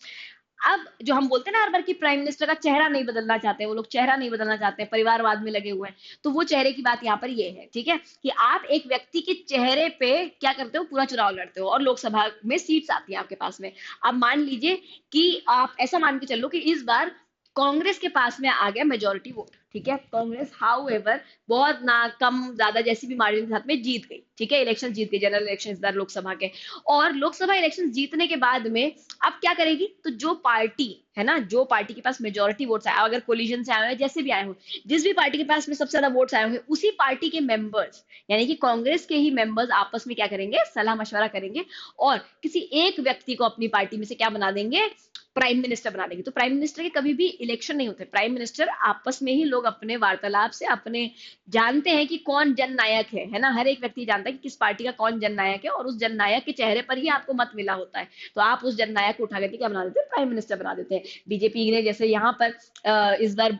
अब जो हम बोलते हैं ना हर बार कि प्राइम मिनिस्टर का चेहरा नहीं बदलना चाहते, वो लोग चेहरा नहीं बदलना चाहते, परिवारवाद में लगे हुए हैं, तो वो चेहरे की बात यहाँ पर ये है, ठीक है, कि आप एक व्यक्ति के चेहरे पे क्या करते हो, पूरा चुनाव लड़ते हो और लोकसभा में सीट्स आती है आपके पास में। अब मान लीजिए कि आप ऐसा मान के चलो कि इस बार कांग्रेस के पास में आ गया मेजोरिटी वोट, ठीक है, कांग्रेस हाउ एवर बहुत ना कम ज्यादा जैसी भी मार्जिन के साथ में जीत गई, ठीक है, इलेक्शन जीत गई, जनरल इलेक्शन इस बार लोकसभा के, और लोकसभा इलेक्शन जीतने के बाद में अब क्या करेगी, तो जो पार्टी है ना, जो पार्टी के पास मेजोरिटी वोट्स आए, अगर कोलिजन से आए हो जैसे भी आए हो, जिस भी पार्टी के पास में सबसे ज्यादा वोट्स आए होंगे, उसी पार्टी के मेंबर्स यानी कि कांग्रेस के ही मेंबर्स आपस में क्या करेंगे, सलाह मशवरा करेंगे और किसी एक व्यक्ति को अपनी पार्टी में से क्या बना देंगे, प्राइम मिनिस्टर बना देंगे। तो प्राइम मिनिस्टर के कभी भी इलेक्शन नहीं होते, प्राइम मिनिस्टर आपस में ही लोग अपने वार्तालाप से अपने जानते हैं कि कौन जननायक है ना, हर एक व्यक्ति जानता है कि किस पार्टी का कौन जननायक है और उस जननायक के चेहरे पर ही आपको मत मिला होता है, तो आप उस जननायक को उठा करके क्या बना देते हैं, प्राइम मिनिस्टर बना देते हैं। बीजेपी ने जैसे यहाँ पर इस बार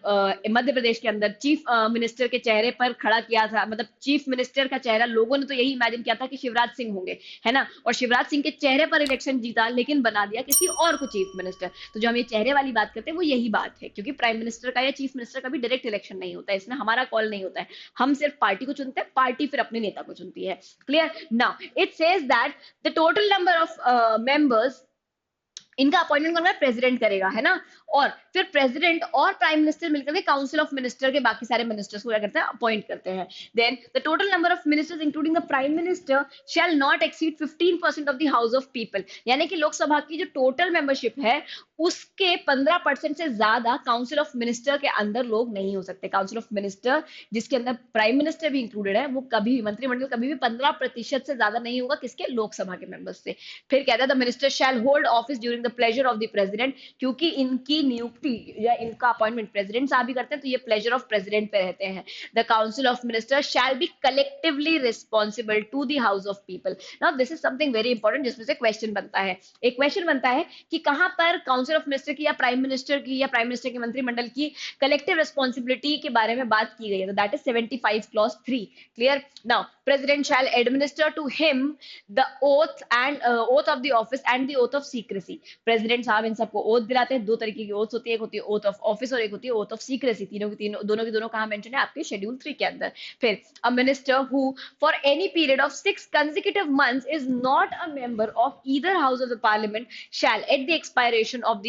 मध्य प्रदेश के अंदर चीफ मिनिस्टर के चेहरे पर खड़ा किया था, मतलब चीफ मिनिस्टर का चेहरा लोगों ने तो यही इमेजिन किया था कि शिवराज सिंह होंगे, है ना, और शिवराज सिंह के चेहरे पर इलेक्शन जीता, लेकिन बना दिया किसी और को चीफ मिनिस्टर। तो जो हम ये चेहरे वाली बात करते हैं वो यही बात है, क्योंकि प्राइम मिनिस्टर का या चीफ मिनिस्टर का भी डायरेक्ट इलेक्शन नहीं होता है, इसमें हमारा कॉल नहीं होता है, हम सिर्फ पार्टी को चुनते हैं, पार्टी फिर अपने नेता को चुनती है, clear. Now it says that the total number of members, इनका अपॉइंटमेंट कौन, प्रेसिडेंट करेगा, है ना, और फिर प्रेसिडेंट और प्राइम मिनिस्टर मिलकर के काउंसिल ऑफ मिनिस्टर के बाकी सारे मिनिस्टर्स को क्या करते हैं, अपॉइंट करते हैं। Then the total number of ministers including the prime minister shall not exceed 15% of the house of people, यानी कि लोकसभा की जो टोटल मेंबरशिप है उसके 15% से ज्यादा काउंसिल ऑफ मिनिस्टर के अंदर लोग नहीं हो सकते। काउंसिल ऑफ मिनिस्टर जिसके अंदर प्राइम मिनिस्टर भी इंक्लूडेड है, वो कभी भी मंत्रिमंडल कभी भी 15% से ज्यादा नहीं होगा, किसके, लोकसभा के मेंबर्स से। फिर कहता है the minister shall hold office during the pleasure of the president, क्योंकि इनकी नियुक्ति या इनका अपॉइंटमेंट प्रेसिडेंट साहब ही करते हैं, तो ये प्लेजर ऑफ प्रेसिडेंट पे रहते हैं। The council of minister shall be collectively responsible to the house of people. Now this is something very important, जिसमें से क्वेश्चन बनता है, एक क्वेश्चन बनता है कि कहां पर काउंसिल ऑफ मिनिस्टर की या प्राइम मिनिस्टर की या प्राइम मिनिस्टर के मंत्रिमंडल की कलेक्टिव रिस्पॉन्सिबिलिटी के बारे में बात की गई है, तो that is 75 clause 3, clear. Now president shall administer to him the oath and oath of the office and the oath of secrecy, president साहब इन सबको ओथ दिलाते हैं, दो तरीके की ओथ होती है, एक होती है ओथ ऑफ ऑफिस और एक होती है ओथ ऑफ सीक्रेसी, तीनों की तीनों, दोनों की दोनों कहां मेंशन है, आपके शेड्यूल 3 के अंदर। फिर a minister who for any period of 6 consecutive months is not a member of either house of the parliament shall at the expiration of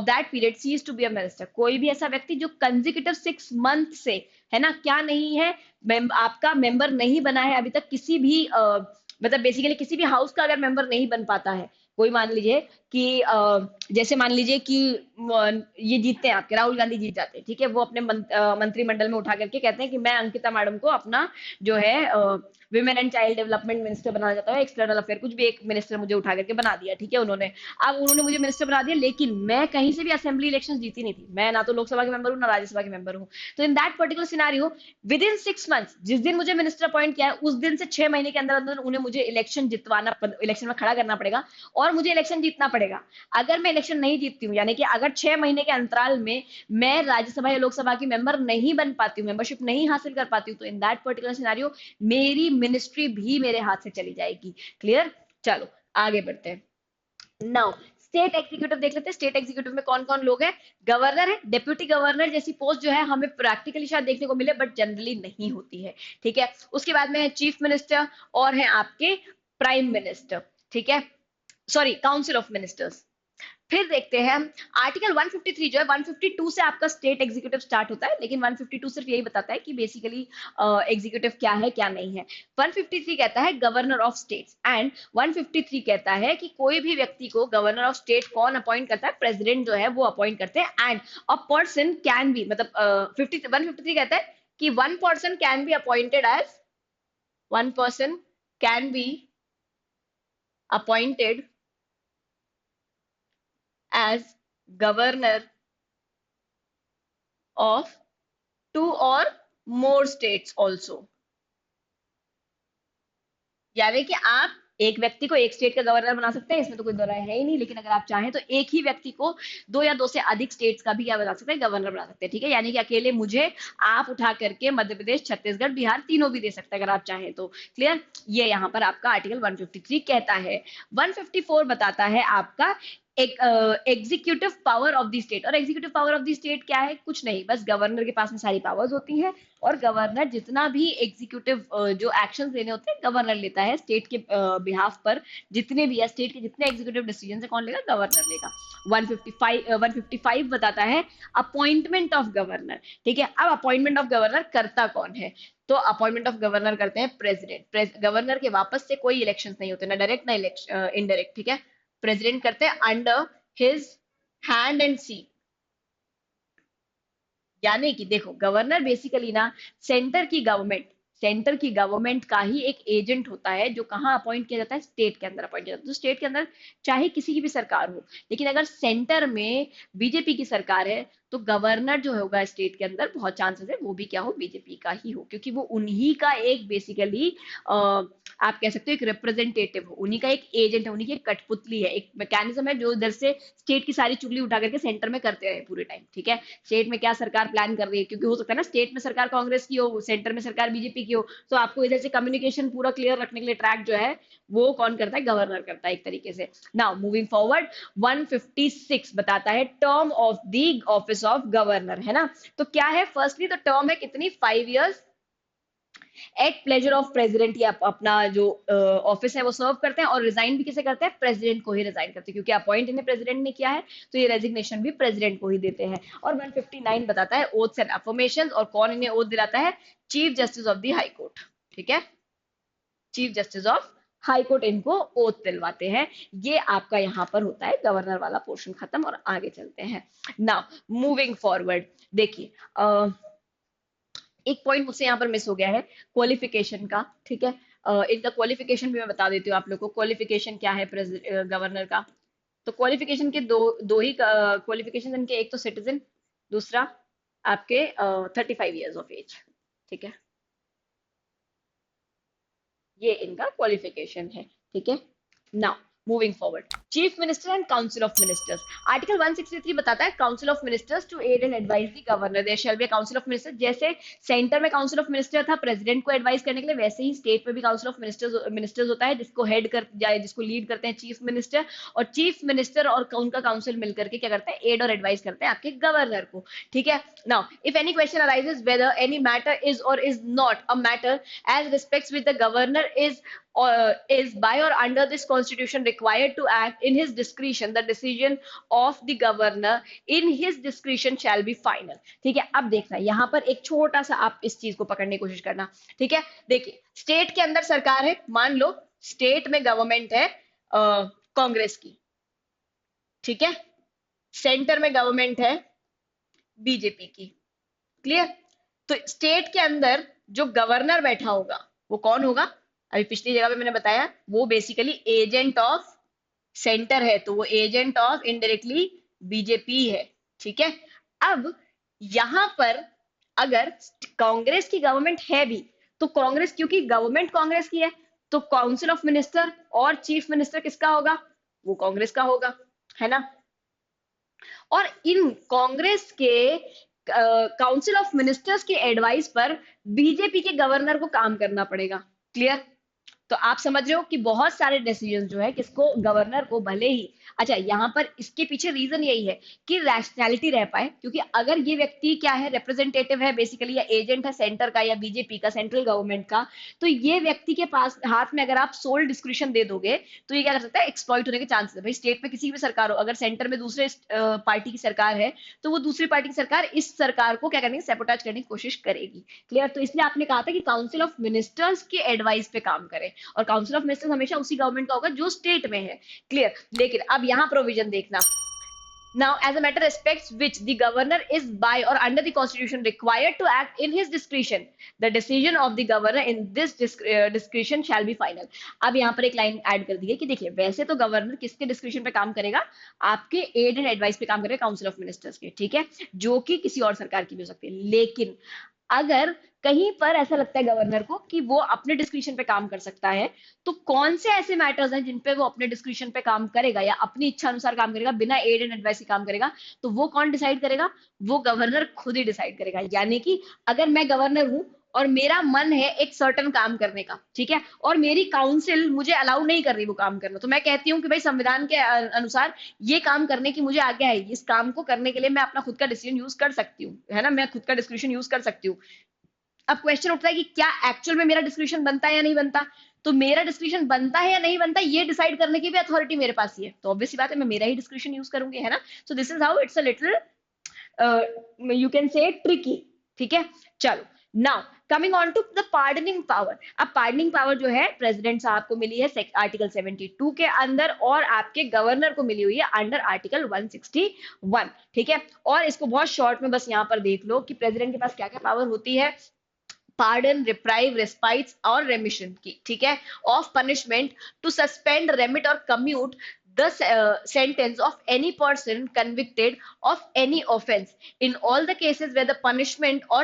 that period cease to be a minister। कोई भी ऐसा व्यक्ति जो consecutive 6 month से, है ना, क्या नहीं है, आपका मेंबर नहीं बना है अभी तक किसी भी मतलब बेसिकली किसी भी हाउस का अगर मेंबर नहीं बन पाता है, कोई मान लीजिए कि जैसे मान लीजिए कि ये जीतते हैं, आपके राहुल गांधी जीत जाते हैं, ठीक है, वो अपने मंत्रिमंडल में उठा करके कहते हैं कि मैं अंकिता मैडम को अपना जो है women and child development minister बनाना चाहता हूँ, एक्सटर्नल अफेयर, कुछ भी एक मिनिस्टर मुझे उठा करके बना दिया, ठीक है, उन्होंने, अब उन्होंने मुझे मिनिस्टर बना दिया, लेकिन मैं कहीं से भी असेंबली इलेक्शन जीती नहीं थी, मैं ना तो लोकसभा के मेंबर हूँ ना राज्यसभा के मेंबर हूँ, तो in that particular scenario with in 6 months, जिस दिन मुझे मिनिस्टर अपॉइंट किया है उस दिन से 6 महीने के अंदर अंदर उन्हें मुझे इलेक्शन जितवाना, इलेक्शन में खड़ा करना पड़ेगा और मुझे इलेक्शन जीतना पड़ेगा। अगर मैं इलेक्शन नहीं जीतती हूँ, यानी कि अगर 6 महीने के अंतराल में मैं राज्यसभा या लोकसभा की मेंबर नहीं बन पाती हूँ, मेंबरशिप नहीं हासिल कर पाती हूँ, तो इन दैट पर्टिकुलर सिनेरियो मेरी मिनिस्ट्री भी मेरे हाथ से चली जाएगी, क्लियर। चलो आगे बढ़ते हैं। नाउ स्टेट एग्जीक्यूटिव देख लेते हैं। स्टेट एग्जीक्यूटिव में कौन कौन लोग हैं? गवर्नर है, डेप्यूटी गवर्नर जैसी पोस्ट जो है हमें प्रैक्टिकली शायद देखने को मिले बट जनरली नहीं होती है, ठीक है। उसके बाद में है चीफ मिनिस्टर और है आपके प्राइम मिनिस्टर, ठीक है, सॉरी काउंसिल ऑफ मिनिस्टर्स। फिर देखते हैं आर्टिकल 153 जो है, 152 से आपका स्टेट एग्जीक्यूटिव स्टार्ट होता है, लेकिन 152 सिर्फ यही बताता है कि बेसिकली एग्जीक्यूटिव क्या है क्या नहीं है। 153 कहता है गवर्नर ऑफ स्टेट्स एंड 153 कहता है कि कोई भी व्यक्ति को गवर्नर ऑफ स्टेट कौन अपॉइंट करता है? प्रेसिडेंट जो है वो अपॉइंट करते हैं। And a person can be, मतलब 153 कहता है कि one person can be appointed as, one person can be appointed as governor of two or more states also। यानी कि आप एक व्यक्ति को एक स्टेट का गवर्नर बना सकते हैं, इसमें तो कोई दो राय है ही नहीं, लेकिन अगर आप चाहें तो एक ही व्यक्ति को दो या दो से अधिक स्टेट्स का भी क्या बना सकते हैं? गवर्नर बना सकते हैं, ठीक है। यानी कि अकेले मुझे आप उठा करके मध्य प्रदेश, छत्तीसगढ़, बिहार तीनों भी दे सकते हैं अगर आप चाहें तो। क्लियर? ये यहाँ पर आपका आर्टिकल 153 कहता है। 154 बताता है आपका एक executive power of the state. और executive power of the state क्या है? कुछ नहीं, बस गवर्नर के पास में सारी पावर्स होती हैं और गवर्नर जितना भी एग्जीक्यूटिव जो एक्शन लेने होते हैं गवर्नर लेता है स्टेट के बिहाफ पर। जितने भी है स्टेट के जितने एग्जीक्यूटिव डिसीजन है कौन लेगा? गवर्नर लेगा। 155 बताता है अपॉइंटमेंट ऑफ गवर्नर, ठीक है। अब अपॉइंटमेंट ऑफ गवर्नर करता कौन है? तो अपॉइंटमेंट ऑफ गवर्नर करते हैं प्रेसिडेंट। गवर्नर के वापस से कोई इलेक्शन नहीं होते, ना डायरेक्ट ना इनडायरेक्ट, ठीक है। प्रेसिडेंट करते हैं अंडर हिज हैंड एंड सी। यानी कि देखो गवर्नर बेसिकली ना सेंटर की गवर्नमेंट का ही एक एजेंट होता है जो कहाँ अपॉइंट किया जाता है? स्टेट के अंदर अपॉइंट किया जाता है। तो स्टेट के अंदर चाहे किसी की भी सरकार हो, लेकिन अगर सेंटर में बीजेपी की सरकार है तो गवर्नर जो होगा स्टेट के अंदर बहुत चांसेस है वो भी क्या हो? बीजेपी का ही हो, क्योंकि वो उन्हीं का एक बेसिकली आप कह सकते हो एक रिप्रेजेंटेटिव हो, उन्हीं का एक एजेंट है, उन्हीं की एक कठपुतली है, एक मैकेनिज्म है जो इधर से स्टेट की सारी चुगली उठा करके सेंटर में करते रहे पूरे टाइम, ठीक है। स्टेट में क्या सरकार प्लान कर रही है, क्योंकि हो सकता है ना स्टेट में सरकार कांग्रेस की हो, सेंटर में सरकार बीजेपी की हो, तो आपको इधर से कम्युनिकेशन पूरा क्लियर रखने के लिए ट्रैक जो है वो कौन करता है? गवर्नर करता है एक तरीके से। नाउ मूविंग फॉरवर्ड, 156 बताता है term of the office of governor, है ना। तो क्या है? फर्स्टली तो टर्म है कितनी? 5 years at pleasure of president. या अपना जो ऑफिस है वो सर्व करते हैं, और रिजाइन भी किसे करते हैं? प्रेसिडेंट को ही रिजाइन करते हैं, क्योंकि अपॉइंट इन्हें प्रेसिडेंट ने किया है तो ये रेजिग्नेशन भी प्रेसिडेंट को ही देते हैं। और 159 बताता है ओथ्स एंड अफर्मेशंस, और कौन इन्हें ओथ दिलाता है? Chief justice of the high court, ठीक है। Chief justice of high court इनको ओथ दिलवाते हैं। ये आपका यहाँ पर होता है गवर्नर वाला पोर्शन खत्म, और आगे चलते हैं। नाउ मूविंग फॉरवर्ड, देखिए एक पॉइंट मुझसे यहाँ पर मिस हो गया है क्वालिफिकेशन का, ठीक है। इनका क्वालिफिकेशन भी मैं बता देती हूँ आप लोग को। क्वालिफिकेशन क्या है गवर्नर का? तो क्वालिफिकेशन के दो ही क्वालिफिकेशन इनके, एक तो सिटीजन, दूसरा आपके 35 years ऑफ एज, ठीक है। ये इनका क्वालिफिकेशन है, ठीक है। Now moving forward, chief minister and council of ministers. Article 163 बताता है council of ministers to aid and advice the governor, there shall be a council of ministers. जैसे सेंटर में काउंसिल ऑफ मिनिस्टर था president को advice करने के लिए, वैसे ही स्टेट में भी काउंसिल ऑफ मिनिस्टर्स होता है जिसको हेड कर जाए, जिसको लीड करते हैं चीफ मिनिस्टर। और चीफ मिनिस्टर और उनका काउंसिल मिलकर के क्या करते हैं? एड और एडवाइस करते हैं आपके गवर्नर को, ठीक है। Now if any question arises whether any matter is or is not a matter as respects with the governor is by or under this constitution required to act in his discretion, the decision of the governor in his discretion shall be final, ठीक है। अब देखना यहाँ पर एक छोटा सा आप इस चीज को पकड़ने की कोशिश करना, ठीक है। देखिए स्टेट के अंदर सरकार है, मान लो स्टेट में गवर्नमेंट है कांग्रेस की, ठीक है। सेंटर में गवर्नमेंट है बीजेपी की, क्लियर। तो स्टेट के अंदर जो गवर्नर बैठा होगा वो कौन होगा? अभी पिछली जगह पे मैंने बताया वो बेसिकली एजेंट ऑफ सेंटर है, तो वो एजेंट ऑफ इनडायरेक्टली बीजेपी है, ठीक है। अब यहां पर अगर कांग्रेस की गवर्नमेंट है भी, तो कांग्रेस, क्योंकि गवर्नमेंट कांग्रेस की है, तो काउंसिल ऑफ मिनिस्टर और चीफ मिनिस्टर किसका होगा? वो कांग्रेस का होगा, है ना। और इन कांग्रेस के काउंसिल ऑफ मिनिस्टर्स के एडवाइस पर बीजेपी के गवर्नर को काम करना पड़ेगा, क्लियर। तो आप समझ रहे हो कि बहुत सारे डिसीजन जो है किसको, गवर्नर को, भले ही, अच्छा यहाँ पर इसके पीछे रीजन यही है कि रैशनैलिटी रह पाए, क्योंकि अगर ये व्यक्ति क्या है, रिप्रेजेंटेटिव है बेसिकली, या एजेंट है सेंटर का या बीजेपी का, सेंट्रल गवर्नमेंट का, तो ये व्यक्ति के पास हाथ में अगर आप सोल डिस्क्रिप्शन दे दोगे तो ये क्या कर सकता है, एक्सप्लॉइट होने के चांसेस है। भाई स्टेट में किसी भी सरकार हो, अगर सेंटर में दूसरे पार्टी की सरकार है तो वो दूसरी पार्टी की सरकार इस सरकार को क्या करेंगे, सैबोटाज करने की कोशिश करेगी। क्लियर? तो इसलिए आपने कहा था कि काउंसिल ऑफ मिनिस्टर्स के एडवाइस पे काम करें, और काउंसिल ऑफ मिनिस्टर्स हमेशा उसी गवर्नमेंट का होगा जो स्टेट में है। क्लियर? लेकिन अब यहाँ प्रोविजन देखना, now as a matter respects which the governor is by or under the constitution required to act in his discretion, the decision of the governor in this discretion shall be final। अब यहाँ पर एक line add कर दी है कि देखिए वैसे तो गवर्नर किसके डिस्क्रिप्शन पे काम करेगा, आपके एड एंड एडवाइस पे काम करेगा, काउंसिल ऑफ मिनिस्टर्स के, ठीक है, जो कि किसी और सरकार की भी हो सकती है। लेकिन अगर कहीं पर ऐसा लगता है गवर्नर को कि वो अपने डिस्क्रिप्शन पे काम कर सकता है, तो कौन से ऐसे मैटर्स हैं जिन पे वो अपने डिस्क्रिप्शन पे काम करेगा या अपनी इच्छा अनुसार काम करेगा, बिना एड एंड एडवाइस के काम करेगा, तो वो कौन डिसाइड करेगा, वो गवर्नर खुद ही डिसाइड करेगा। यानी कि अगर मैं गवर्नर हूं और मेरा मन है एक सर्टन काम करने का, ठीक है, और मेरी काउंसिल मुझे अलाउ नहीं कर रही वो काम करना, तो मैं कहती हूँ कि भाई संविधान के अनुसार ये काम करने की मुझे आज्ञा है, इस काम को करने के लिए मैं अपना खुद का डिसीजन यूज कर सकती हूँ, है ना, मैं खुद का डिस्क्रिप्शन यूज कर सकती हूँ। अब क्वेश्चन उठता है कि क्या एक्चुअल में मेरा डिस्क्रिप्शन बनता है या नहीं बनता, तो मेरा डिस्क्रिप्शन बनता है या नहीं बनता ये डिसाइड करने की भी अथॉरिटी मेरे पास ही है, तो ऑब्वियसली बात है मैं मेरा ही डिस्क्रिप्शन यूज करूंगी, है ना। So this is how it's a little you can say tricky, ठीक है। चलो now coming on to the pardoning power. अब पार्डनिंग पावर जो है प्रेसिडेंट साहब को मिली है आर्टिकल 72 के अंदर, और आपके गवर्नर को मिली हुई है अंडर आर्टिकल 161, ठीक है। और इसको बहुत शॉर्ट में बस यहाँ पर देख लो कि प्रेसिडेंट के पास क्या क्या पावर होती है, पार्डन, रिप्राइव, रेस्पाइट्स और रेमिशन की, ठीक है, of punishment, to suspend, remit और commute the sentence of any person convicted of any offense in all the cases where the punishment or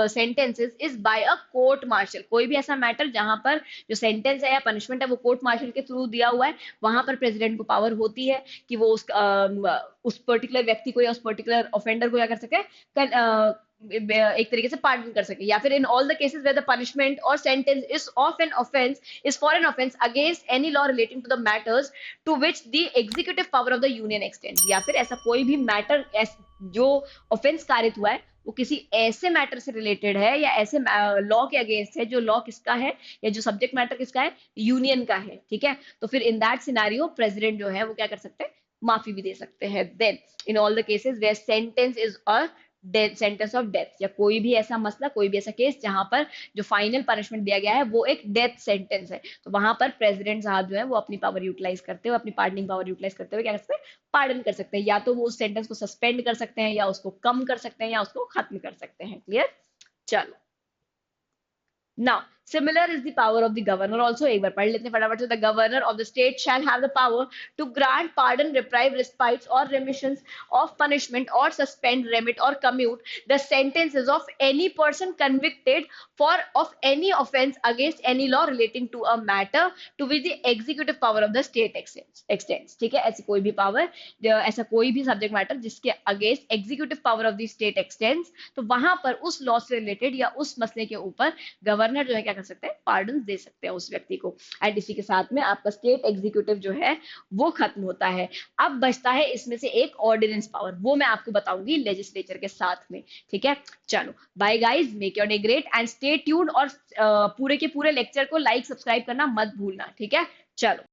sentences is by a court martial। कोई भी ऐसा matter जहां पर जो सेंटेंस है या punishment है वो कोर्ट मार्शल के थ्रू दिया हुआ है, वहां पर प्रेसिडेंट को पावर होती है कि वो उस पर्टिकुलर व्यक्ति को या उस पर्टिकुलर ऑफेंडर को क्या कर सके, एक तरीके से पार्डन कर सके, या फिर in all the cases where the punishment or sentence is of an offence is for an offence against any law relating to the matters to which the executive power of the union extends. या फिर ऐसा कोई भी matter जो offence कारित हुआ है वो किसी ऐसे मैटर से रिलेटेड है या ऐसे लॉ के अगेंस्ट है जो लॉ किसका है या जो सब्जेक्ट मैटर किसका है, यूनियन का है, ठीक है। तो फिर इन दैट सिनेरियो प्रेसिडेंट जो है वो क्या कर सकते हैं, माफी भी दे सकते हैं। Then in all the cases where sentence is a sentence of death, या कोई भी ऐसा मसला, कोई भी ऐसा केस जहां पर जो फाइनल पनिशमेंट दिया गया है वो एक डेथ सेंटेंस है, तो वहां पर प्रेसिडेंट साहब जो है वो अपनी पावर यूटिलाइज करते हुए, अपनी पार्डनिंग पावर यूटिलाइज करते हुए क्या कर सकते हैं, पार्डन कर सकते हैं, या तो वो उस सेंटेंस को सस्पेंड कर सकते हैं या उसको कम कर सकते हैं या उसको खत्म कर सकते हैं। क्लियर? चलो now similar is the power of the governor also। एक बार पढ़ लेते हैं फटाफट से। the governor of the state shall have the power to grant pardon, reprieve, respites or remissions of punishment or suspend, remit or commute the sentences of any person convicted for of any offense against any law relating to a matter to which the executive power of the state extends। ठीक है, ऐसी कोई भी power, ऐसा कोई भी subject matter जिसके against executive power of the state x tends, तो वहां पर उस लॉ से रिलेटेड या उस मसले के ऊपर गवर्नर जो है क्या कर सकते हैं, पार्डन दे सकते हैं उस व्यक्ति को। एंड इसी के साथ में आपका स्टेट एग्जीक्यूटिव जो है वो खत्म होता है। अब बचता है इसमें से एक ऑर्डिनेंस पावर, वो मैं आपको बताऊंगी लेजिस्लेचर के साथ में, ठीक है। चलो bye guys, make your day great and stay tuned, और पूरे के पूरे लेक्चर को लाइक सब्सक्राइब करना मत भूलना, ठीक है। चलो।